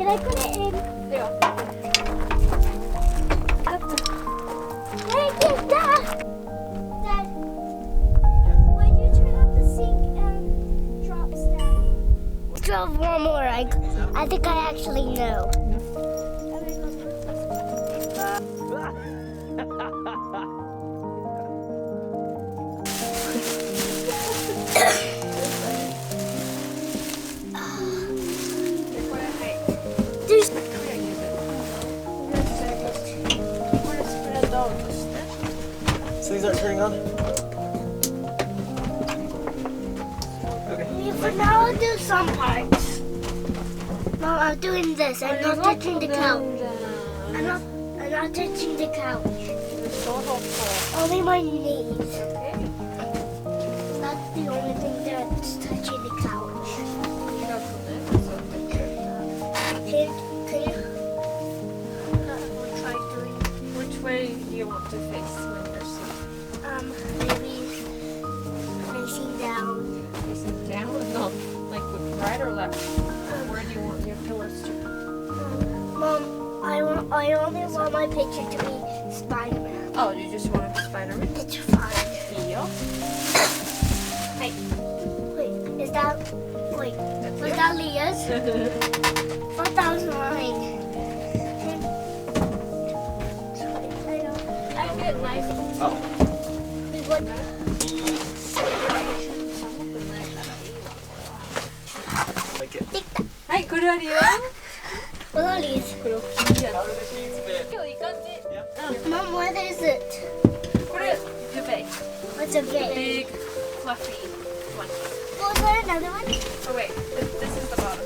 Can I put it in? Yeah. Thank you, Dad. Dad, why do you turn off the sink and drops down? Drop one more. I think I actually know. There's So these aren't turning on? Okay. For now, I'll do some parts. Mom, I'm doing this. I'm not touching the couch. I'm not touching the couch. Only my knees. That's the only thing that's touching the couch. We'll try doing. Which way do you want to face when you're sitting? Maybe facing down. Facing down? No, like with right or left? Where do you want your pillows to be? Mom, I only want my picture to be Spider-Man. Oh, you just want it to Spider-Man? It's fine. Yeah. Hey. Wait, is that? Wait, was that Leah's? I thought that was mine. I get knife. Oh. Wait, what? Like it. はい、これあるよ。 What are these? これ大きいやつ。今日いい感じ。 Mom, what is it? これ、duvet. What's a bit? Big, fluffy one. Was there another one? Oh wait, this is the bottom.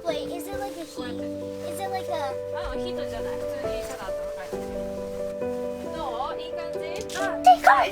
Wait, is it like a heat? Is it like a? あ、ヒートじゃない。普通にただあったのかい。どう？いい感じ？ Take off.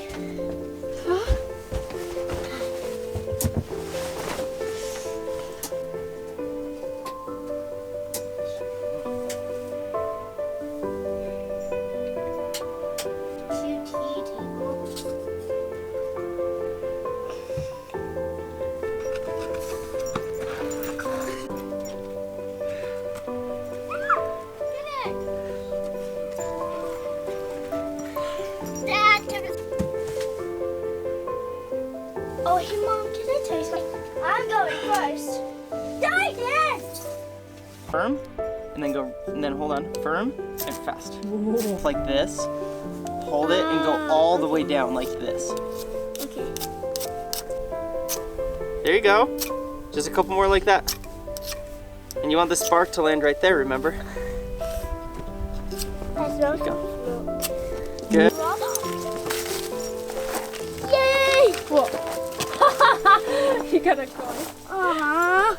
Oh, hey, Mom, can I tell you something? I'm going first. Die, Dad! Firm, and then hold on. Firm and fast. Like this. Hold it and go all the way down like this. Okay. There you go. Just a couple more like that. And you want the spark to land right there, remember? I smell Go. smoke. Good. Yay! Whoa. You gotta cry. Aww.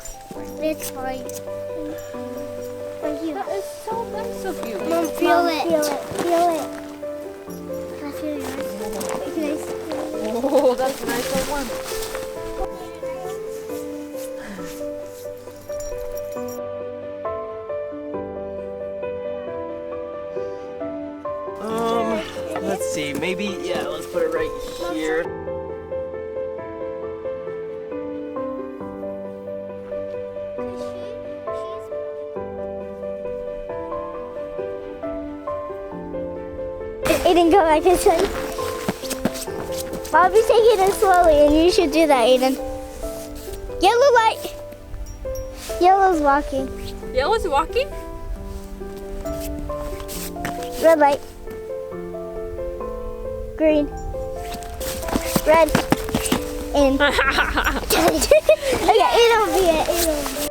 It's fine. Thank you. That is so nice of you. Mom, feel it. Feel it. Feel it. Can I feel yours? Nice. Oh, that's a nice one. Let's see, maybe, yeah, let's put it right here. Aiden, go back this way. Bobby's taking it slowly, and you should do that, Aiden. Yellow light. Yellow's walking. Yellow's walking? Red light. Green. Red. And. Okay, it'll be it. It'll be it.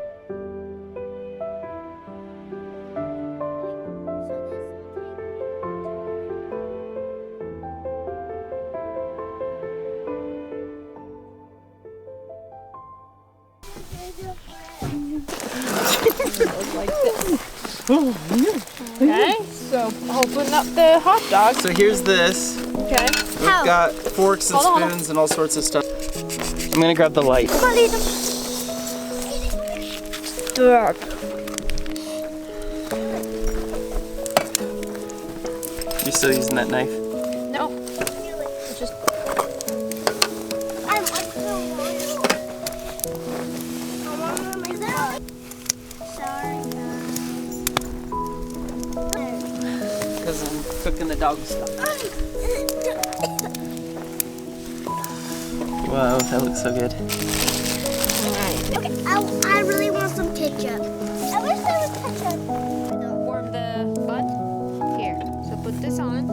Like this. Okay, so open up the hot dog. So here's this. Okay. We've got forks and Hold on. spoons and all sorts of stuff. I'm gonna grab the light. Come on, Aiden. You still using that knife? No. Just Sorry, guys. because I'm cooking the dog stuff. Wow, that looks so good. Okay, I really want some ketchup. I wish there was ketchup. Warm the butt. Here. So put this on.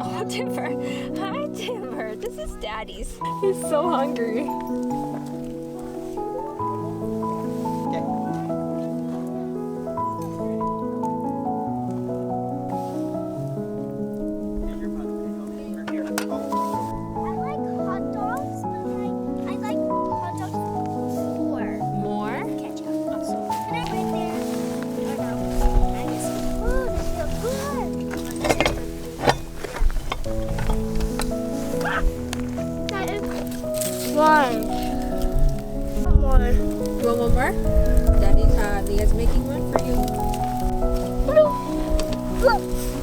Oh, Timber. Hi, Timber. This is Daddy's. He's so hungry. One. More. You want one more? Daddy's, Leah's making one for you. Look!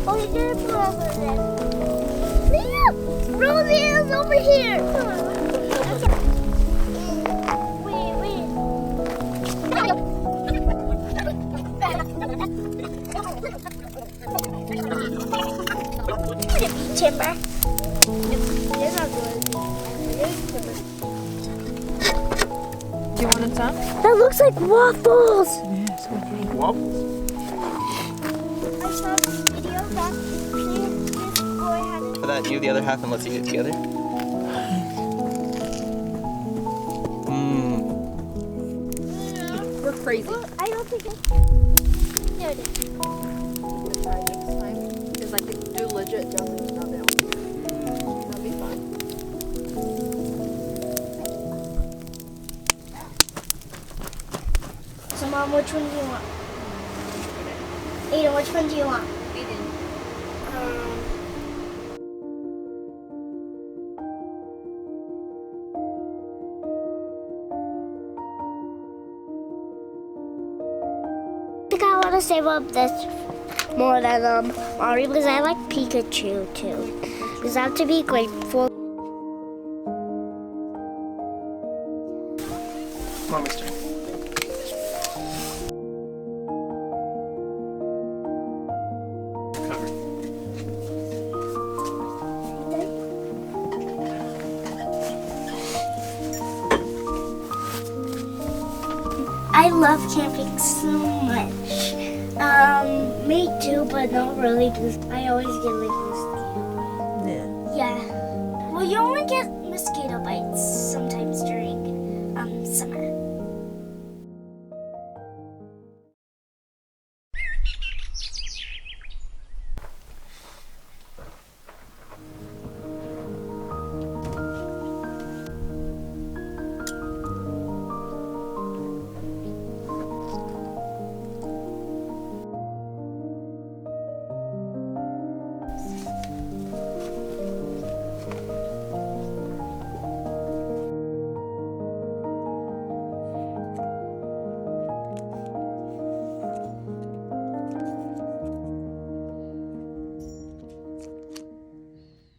Oh, he did put over there. Leah! Rosie is over here! Wait. Timber. It's not good. Do you want some? That looks like waffles! Yes. Waffles? I saw this video that this boy had it. For that, you the other half and let's eat it together. Mmm. We're crazy. Well, I don't think it's... There it is. We'll try next time. Because like they do legit Japanese ramen. That'll be fun. So, Mom, which one do you want? Aiden, which one do you want? I think I want to save up this more than Mario because I like Pikachu too. Because I have to be grateful. Mommy's turn. Cover. I love camping so much. Me too, but not really because I always get like this. Yeah. Yeah. Well, you only